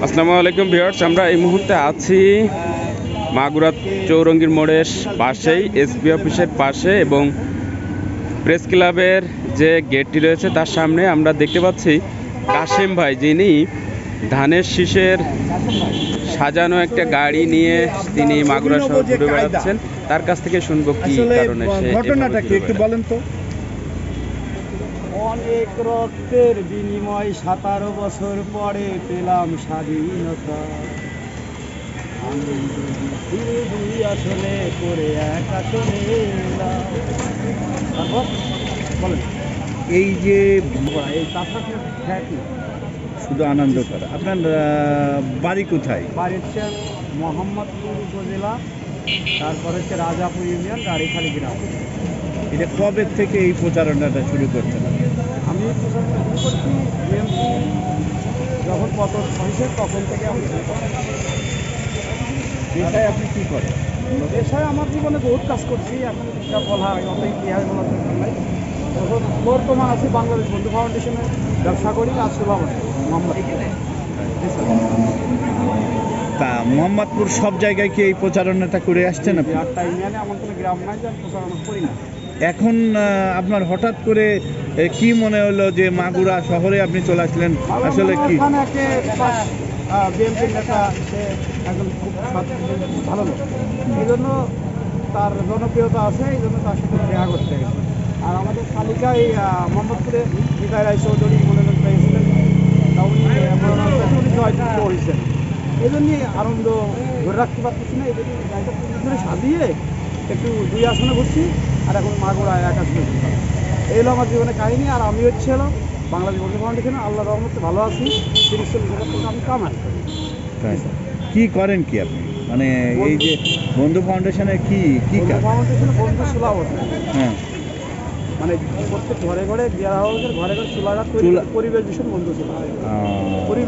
আসসালামু আলাইকুম ভিউয়ার্স, আমরা এই মুহূর্তে আছি মাগুরা চৌরঙ্গীর মোড়ের পাশেই এসপি অফিসের পাশে এবং প্রেস ক্লাবের যে গেটটি রয়েছে তার সামনে আমরা দেখতে পাচ্ছি কাশেম ভাই, যিনি ধানের শীষের সাজানো একটা গাড়ি নিয়ে তিনি মাগুরা শহর ঘুরে বেড়াচ্ছেন। তার কাছ থেকে শুনবো কি কারণে সে ঘটনাটা কি একটু বলেন তো। অনেক রক্তের বিনিময় 17 বছর পরে পেলাম স্বাধীনতা। আমি ফিরে দুই আসনে করে এক আসনে এলাম। তারপর বলেন, এই যে এই চাষা খ্যাতি শুধু আনন্দ করা, আপনার বাড়ি কোথায়? বাড়ি হচ্ছে মোহাম্মদপুর উপজেলা, তারপর হচ্ছে রাজাপুর ইউনিয়ন, গাড়িখালি গ্রাম। এটা কবে থেকে এই প্রচারণাটা শুরু করছেন? আমি প্রচারণা শুরু করছি বিএনপি যখন পতন হয়েছে তখন থেকে আমি শুরু করছি। পেশায় আপনি কী করেন? পেশায় আমার জীবনে বহুত কাজ করছি, এখন এটা বলা অত ইতিহাস বলার দরকার নাই। তখন বর্তমান আছি বাংলাদেশ বন্ধু ফাউন্ডেশনে ব্যবসা করি, আর সভাপতি মোহাম্মদ। তা মোহাম্মদপুর সব জায়গায় কি এই প্রচারণাটা করে আসছেন আপনি? আটটা ইউনিয়নে এমন কোনো গ্রাম নাই যে আমি প্রচারণা করি না। এখন আপনার হঠাৎ করে কি মনে হলো যে মাগুরা শহরে আপনি চলে আসলেন? আসলে কি এখানে বিএনপির নেতা, সে একজন খুব ভালো লোক, এই জন্য তার জনপ্রিয়তা আছে, এই জন্য তার সাথে দেখা করতে গেছে। আর আমাদের তালিকায় মোহাম্মদপুরে বিদায় রায় চৌধুরী মনোনয়ন পেয়েছিলেন, তা উনি জয়যুক্ত হয়েছেন। এই জন্যই আনন্দ ধরে রাখতে পারতেছি না, এই জন্য গাড়িটা পুরো সাজিয়ে একটু দুই আসনে ঘুরছি, আর এখন মাগুরায় এক আসনে ঘুরছি। এই হলো আমার জীবনের কাহিনী। আর আমি হচ্ছে হলো বাংলাদেশ বন্ধু ফাউন্ডেশনে আল্লাহর রহমতে ভালো আছি। 30-40 হাজার টাকা আমি কামাই করি। কি করেন কি আপনি, মানে এই যে বন্ধু ফাউন্ডেশনের কি কি বন্ধু কাজ? ফাউন্ডেশনে বন্ধু চুলা ওঠে, হ্যাঁ, মানে প্রত্যেক ঘরে ঘরে বিয়ার হাউসের ঘরে ঘরে চুলাঘাট তৈরি, চুলা- পরিবেশ ভীষণ বন্ধু চুলা। আহ, পরিবেশ